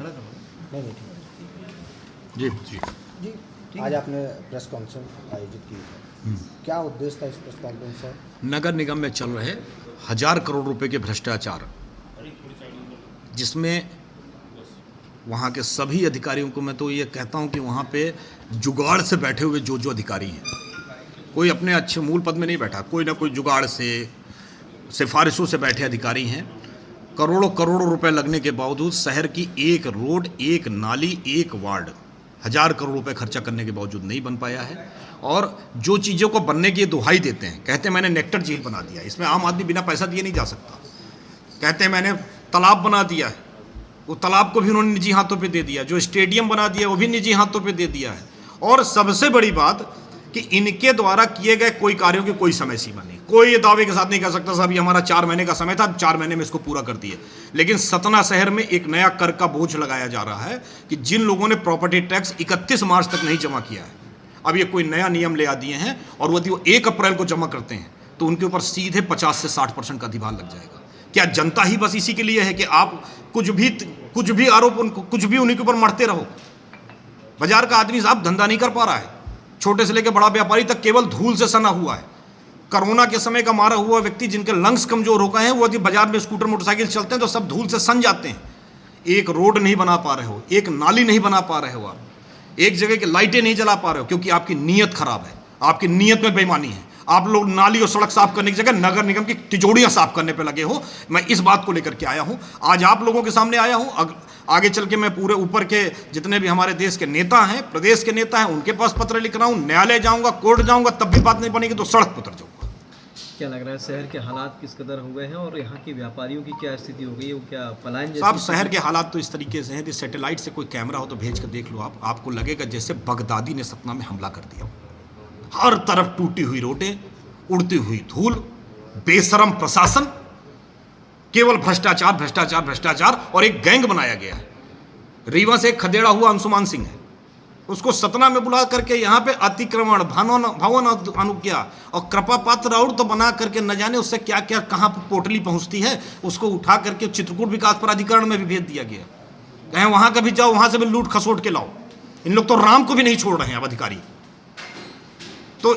खड़ा करो। नहीं ठीक जी जी जी। आज आपने प्रेस कॉन्फ्रेंस आयोजित की है, क्या उद्देश्य था इस प्रेस कॉन्फ्रेंस का? नगर निगम में चल रहे 1000 करोड़ रुपए के भ्रष्टाचार, जिसमें वहाँ के सभी अधिकारियों को मैं तो ये कहता हूँ कि वहाँ पे जुगाड़ से बैठे हुए जो अधिकारी हैं, कोई अपने अच्छे मूल पद में नहीं बैठा, कोई ना कोई जुगाड़ से सिफारिशों से बैठे अधिकारी हैं। करोड़ों करोड़ों रुपए लगने के बावजूद शहर की एक रोड, एक नाली, एक वार्ड 1000 करोड़ रुपए खर्चा करने के बावजूद नहीं बन पाया है। और जो चीज़ों को बनने की दुहाई देते हैं, कहते हैं मैंने नेक्टर झील बना दिया, इसमें आम आदमी बिना पैसा दिए नहीं जा सकता। कहते हैं मैंने तालाब बना दिया है, वो तालाब को भी उन्होंने निजी हाथों पे दे दिया। जो स्टेडियम बना दिया वो भी निजी हाथों पे दे दिया है। और सबसे बड़ी बात कि इनके द्वारा किए गए कोई कार्यों की कोई समय सीमा नहीं। कोई ये दावे के साथ नहीं कह सकता साहब ये हमारा 4 महीने का समय था, 4 महीने में इसको पूरा कर दिए। लेकिन सतना शहर में एक नया कर का बोझ लगाया जा रहा है कि जिन लोगों ने प्रॉपर्टी टैक्स 31 मार्च तक नहीं जमा किया है, अब ये कोई नया नियम ले आ दिए हैं और यदि वो 1 अप्रैल को जमा करते हैं तो उनके ऊपर सीधे 50 से 60% का अधिभार लग जाएगा। क्या जनता ही बस इसी के लिए है कि आप कुछ भी आरोप कुछ भी उन्हीं के ऊपर मढ़ते रहो? बाजार का आदमी साहब धंधा नहीं कर पा रहा है, छोटे से लेकर बड़ा व्यापारी तक केवल धूल से सना हुआ है। कोरोना के समय का मारा हुआ व्यक्ति जिनके लंग्स कमजोर हो गए हैं, वो यदि बाजार में स्कूटर मोटरसाइकिल चलते हैं तो सब धूल से सन जाते हैं। एक रोड नहीं बना पा रहे हो, एक नाली नहीं बना पा रहे हो, आप एक जगह की लाइटें नहीं जला पा रहे हो, क्योंकि आपकी नीयत खराब है, आपकी नीयत में बेईमानी है। आप लोग नाली और सड़क साफ करने की जगह नगर निगम की तिजोरियां साफ करने पे लगे हो। मैं इस बात को लेकर के आया हूं, आज आप लोगों के सामने आया हूं। आगे चल के मैं पूरे ऊपर के जितने भी हमारे देश के नेता हैं, प्रदेश के नेता हैं, उनके पास पत्र लिख रहा हूं, न्यायालय जाऊंगा, कोर्ट जाऊंगा, तब भी बात नहीं बनेगी तो सड़क पर उतर जाऊंगा। क्या लग रहा है शहर के हालात किस कदर हो गए हैं और यहाँ के व्यापारियों की क्या स्थिति हो गई है? वो क्या पलायन जैसी? साहब शहर के हालात तो इस तरीके से हैं कि सैटेलाइट से कोई कैमरा हो तो भेज कर देख लो आप, आपको लगेगा जैसे बगदादी ने सतना में हमला कर दिया। हर तरफ टूटी हुई रोडें, उड़ती हुई धूल, बेशरम प्रशासन, केवल भ्रष्टाचार भ्रष्टाचार भ्रष्टाचार। और एक गैंग बनाया गया है। रीवा से एक खदेड़ा हुआ अंशुमान सिंह है, उसको सतना में बुला करके यहाँ पे अतिक्रमण, भवन अनुज्ञा और कृपा पात्र और तो बना करके न जाने उससे क्या क्या कहाँ पर पोटली पहुँचती है, उसको उठा करके चित्रकूट विकास प्राधिकरण में भी भेज दिया गया। कहें वहाँ का भी जाओ, वहाँ से भी लूट खसोट के लाओ। इन लोग तो राम को भी नहीं छोड़ रहे हैं अब अधिकारी। तो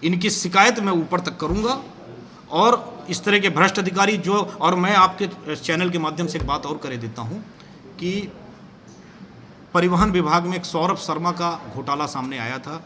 इनकी शिकायत मैं ऊपर तक करूँगा। और इस तरह के भ्रष्ट अधिकारी जो, और मैं आपके चैनल के माध्यम से एक बात और कर देता हूँ कि परिवहन विभाग में एक सौरभ शर्मा का घोटाला सामने आया था।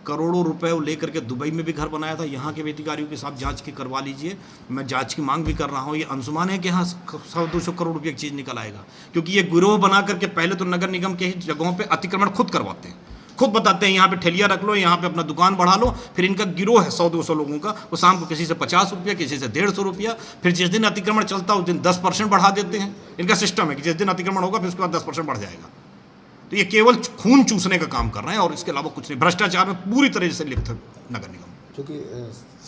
करोड़ों रुपए वो लेकर के दुबई में भी घर बनाया था। यहाँ के अधिकारियों के साथ जांच की करवा लीजिए, मैं जांच की मांग भी कर रहा हूँ। ये अंशुमान है कि यहाँ 100-200 करोड़ रुपये की चीज़ निकल आएगा, क्योंकि ये गिरोह बना करके पहले तो नगर निगम के ही जगहों पर अतिक्रमण खुद करवाते हैं, खुद बताते हैं यहाँ पे ठेलिया रख लो, यहाँ पे अपना दुकान बढ़ा लो। फिर इनका गिरोह है 100-200 लोगों का, वो शाम को किसी से 50 रुपया, किसी से 150 रुपया। फिर जिस दिन अतिक्रमण चलता है उस दिन 10% बढ़ा देते हैं। इनका सिस्टम है कि जिस दिन अतिक्रमण होगा फिर उसके बाद 10% बढ़ जाएगा। तो ये केवल खून चूसने का काम कर रहे हैं और इसके अलावा कुछ नहीं। भ्रष्टाचार में पूरी तरह से लिप्त है नगर निगम। क्योंकि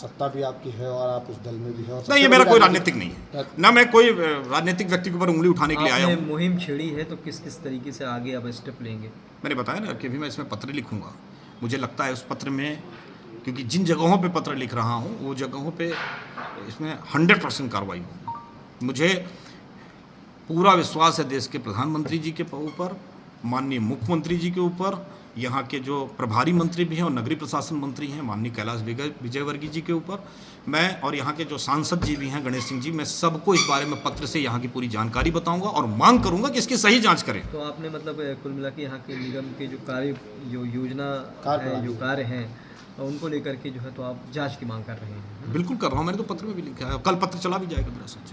सत्ता भी आपकी है और आप उस दल में भी हैं। नहीं, ये मेरा कोई राजनीतिक नहीं है, ना मैं कोई राजनीतिक व्यक्ति के ऊपर उंगली उठाने के लिए आया हूँ। मुहिम छेड़ी है तो किस किस तरीके से आगे अब स्टेप लेंगे? मैंने बताया ना कि अभी मैं इसमें पत्र लिखूंगा। मुझे लगता है उस पत्र में, क्योंकि जिन जगहों पे पत्र लिख रहा हूँ वो जगहों पे इसमें 100% कार्रवाई होगी। मुझे पूरा विश्वास है देश के प्रधानमंत्री जी के ऊपर, माननीय मुख्यमंत्री जी के ऊपर, यहाँ के जो प्रभारी मंत्री भी हैं और नगरीय प्रशासन मंत्री हैं माननीय कैलाश विजयवर्गीय जी के ऊपर, मैं और यहाँ के जो सांसद जी भी हैं गणेश सिंह जी, मैं सबको इस बारे में पत्र से यहाँ की पूरी जानकारी बताऊंगा और मांग करूंगा कि इसकी सही जांच करें। तो आपने मतलब कुल मिला के यहाँ के निगम के जो कार्य, जो योजना है, जो कार्य हैं, उनको लेकर के जो है तो आप जाँच की मांग कर रहे हैं? बिल्कुल कर रहा हूँ, मैंने तो पत्र में भी लिखा है, कल पत्र चला भी जाएगा मेरा। सच